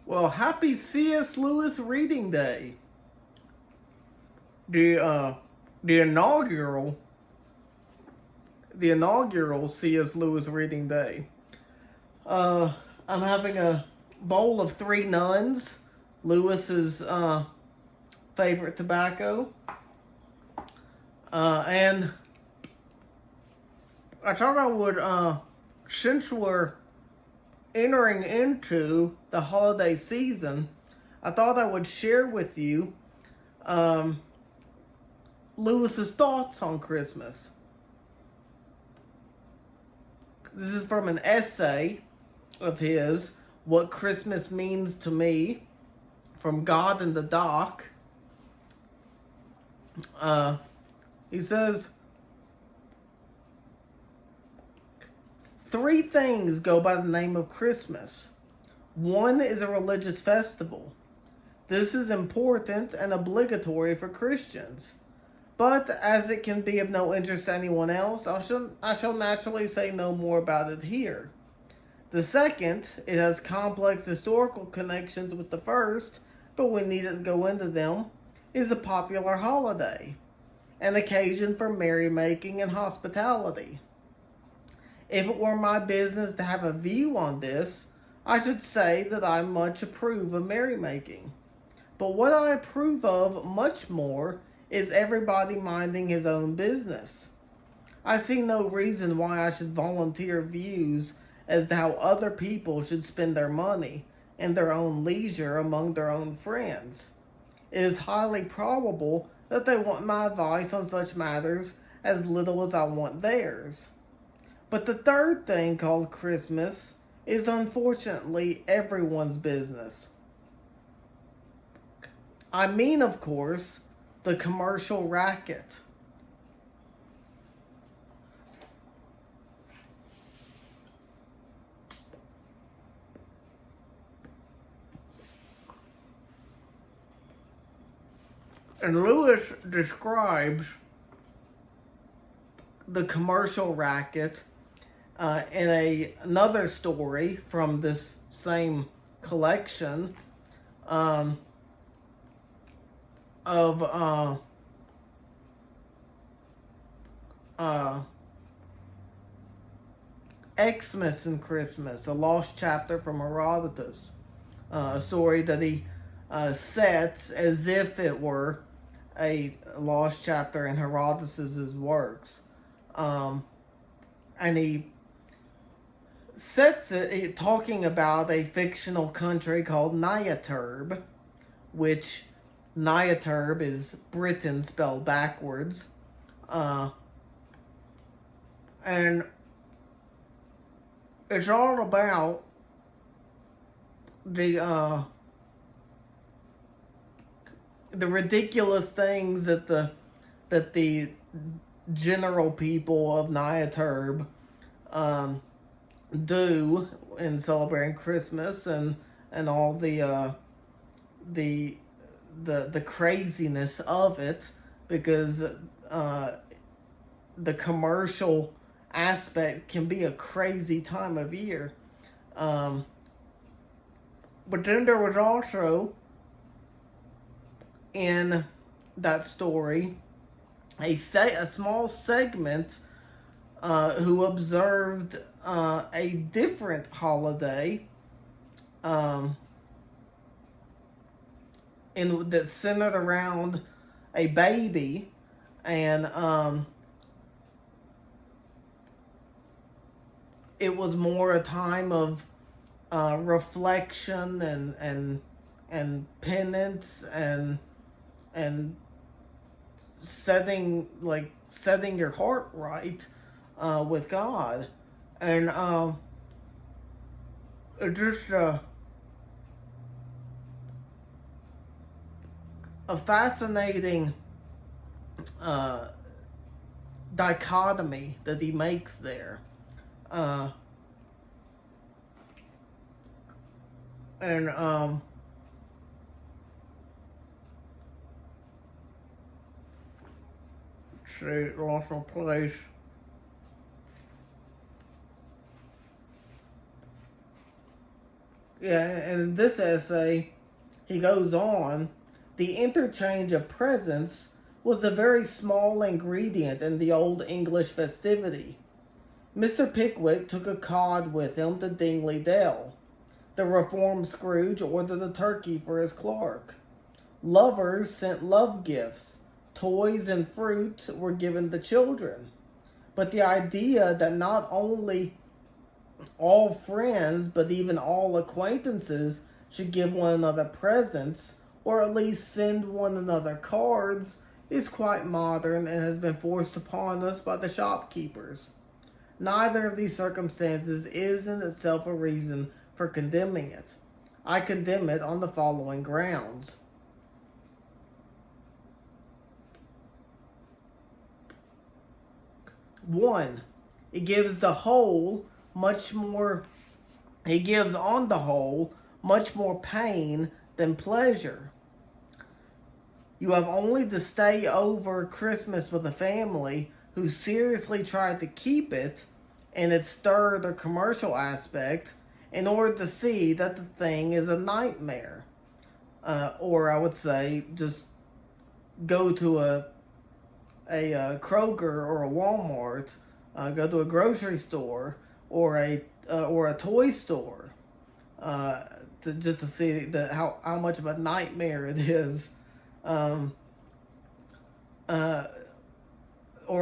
Well, happy C.S. Lewis Reading Day. The the inaugural the inaugural C.S. Lewis Reading Day. I'm having a bowl of Three Nuns, Lewis's favorite tobacco, and I thought I would, since we're entering into the holiday season, I thought I would share with you Lewis's thoughts on Christmas. This is from an essay of his, What Christmas Means to Me, from God in the Dock. He says, three things go by the name of Christmas. One is a religious festival. This is important and obligatory for Christians. But as it can be of no interest to anyone else, I shall naturally say no more about it here. The second, it has complex historical connections with the first, but we needn't go into them, is a popular holiday, an occasion for merrymaking and hospitality. If it were my business to have a view on this, I should say that I much approve of merrymaking. But what I approve of much more is everybody minding his own business. I see no reason why I should volunteer views as to how other people should spend their money and their own leisure among their own friends. It is highly probable that they want my advice on such matters as little as I want theirs. But the third thing, called Christmas, is unfortunately everyone's business. I mean, of course, the commercial racket. And Lewis describes the commercial racket in another story from this same collection of Xmas and Christmas, a lost chapter from Herodotus, a story that he sets as if it were a lost chapter in Herodotus's works, and he sets it talking about a fictional country called Niaturb, which Niaturb is Britain spelled backwards, and it's all about the ridiculous things that the general people of Niaturb do in celebrating Christmas, and all the craziness of it, because the commercial aspect can be a crazy time of year. But then there was also, in that story, a small segment who observed a different holiday that centered around a baby, and it was more a time of reflection and penance and setting your heart right with God, and it just a fascinating dichotomy that he makes there. And see, lost my place. Yeah, and in this essay, he goes on, the interchange of presents was a very small ingredient in the old English festivity. Mr. Pickwick took a cod with him to Dingley Dell. The reformed Scrooge ordered a turkey for his clerk. Lovers sent love gifts. Toys and fruit were given to children. But the idea that not only all friends, but even all acquaintances should give one another presents, or at least send one another cards, is quite modern and has been forced upon us by the shopkeepers. Neither of these circumstances is in itself a reason for condemning it. I condemn it on the following grounds. 1. It gives the whole much more, it gives on the whole much more pain than pleasure. You have only to stay over Christmas with a family who seriously tried to keep it in its third or commercial aspect in order to see that the thing is a nightmare. Or I would say just go to a Kroger or a Walmart, go to a grocery store or a toy store, to see how much of a nightmare it is, or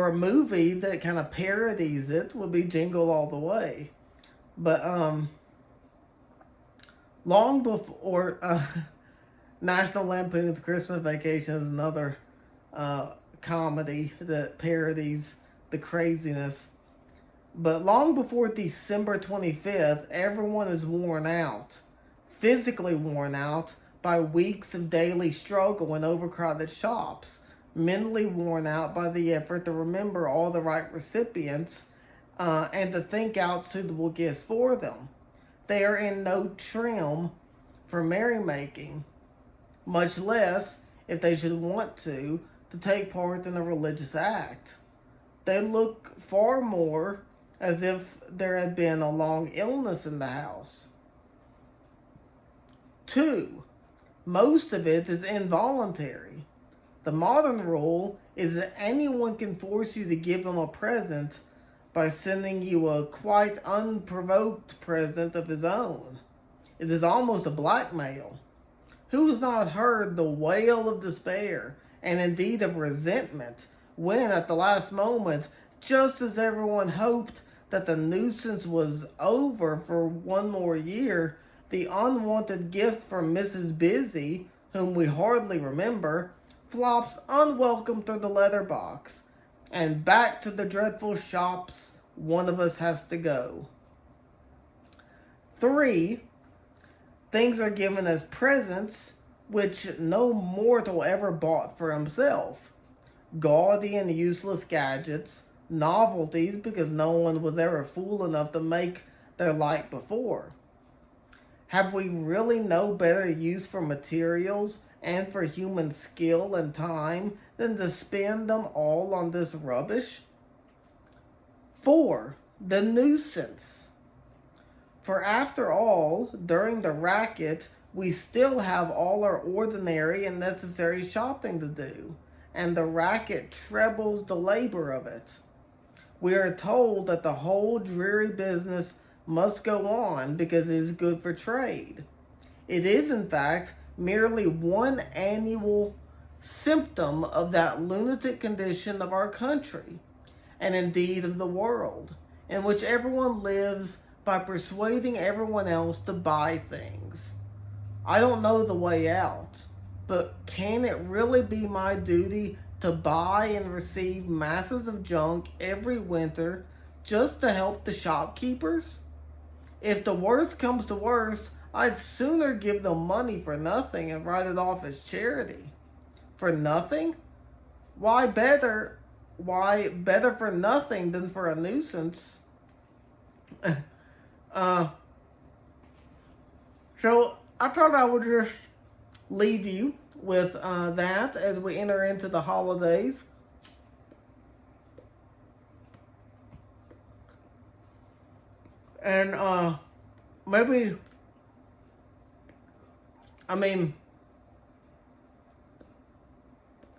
a movie that kind of parodies it would be Jingle All the Way, but long before National Lampoon's Christmas Vacation is another comedy that parodies the craziness. But long before December 25th, everyone is worn out, physically worn out by weeks of daily struggle in overcrowded shops, mentally worn out by the effort to remember all the right recipients and to think out suitable gifts for them. They are in no trim for merrymaking, much less, if they should want to take part in a religious act. They look far more as if there had been a long illness in the house. 2. Most of it is involuntary. The modern rule is that anyone can force you to give him a present by sending you a quite unprovoked present of his own. It is almost a blackmail. Who has not heard the wail of despair, and indeed of resentment, when at the last moment, just as everyone hoped that the nuisance was over for one more year, the unwanted gift from Mrs. Busy, whom we hardly remember, flops unwelcome through the letter box, and back to the dreadful shops one of us has to go. 3. Things are given as presents which no mortal ever bought for himself. Gaudy and useless gadgets, novelties because no one was ever fool enough to make their like before. Have we really no better use for materials and for human skill and time than to spend them all on this rubbish? 4. The nuisance. For after all, during the racket, we still have all our ordinary and necessary shopping to do, and the racket trebles the labor of it. We are told that the whole dreary business must go on because it is good for trade. It is, in fact, merely one annual symptom of that lunatic condition of our country, and indeed of the world, in which everyone lives by persuading everyone else to buy things. I don't know the way out, but can it really be my duty to buy and receive masses of junk every winter just to help the shopkeepers? If the worst comes to worst, I'd sooner give them money for nothing and write it off as charity. For nothing? Why better for nothing than for a nuisance? So I thought I would just leave you with that as we enter into the holidays. And maybe I mean,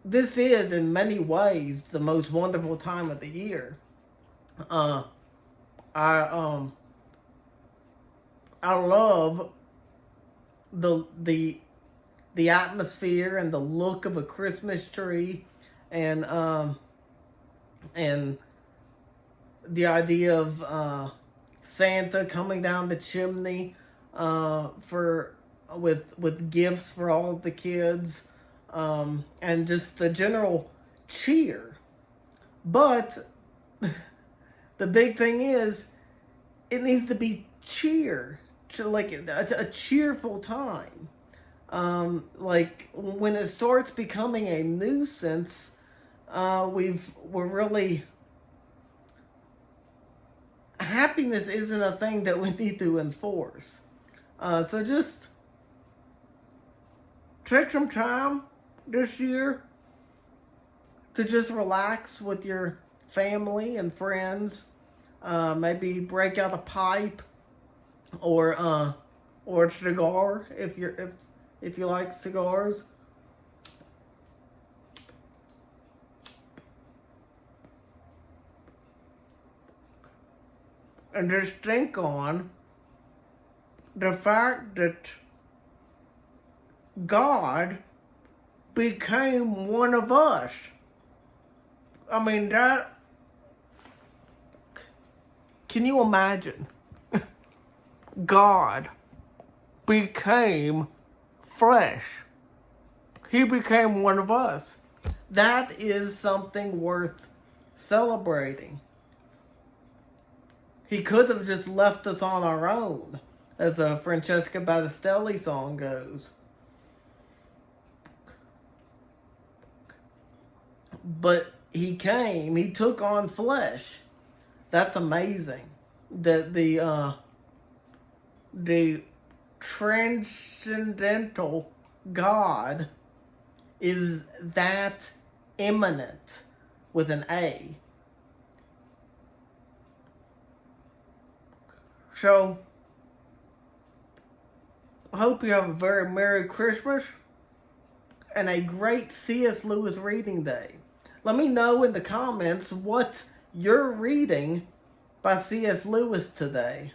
this is in many ways the most wonderful time of the year. Uh, I I love the the atmosphere and the look of a Christmas tree, and and the idea of Santa coming down the chimney for with gifts for all of the kids, and just the general cheer. But the big thing is, it needs to be cheer, like a cheerful time. Like when it starts becoming a nuisance, we're really, happiness isn't a thing that we need to enforce. So just take some time this year to just relax with your family and friends. Maybe break out a pipe or a cigar if you like cigars. And just think on the fact that God became one of us. I mean, that. Can you imagine? God became flesh. He became one of us. That is something worth celebrating. He could have just left us on our own, as a Francesca Battistelli song goes. But he came, he took on flesh. That's amazing. That the transcendental God is that immanent with an A. So, I hope you have a very Merry Christmas and a great C.S. Lewis reading day. Let me know in the comments what you're reading by C.S. Lewis today.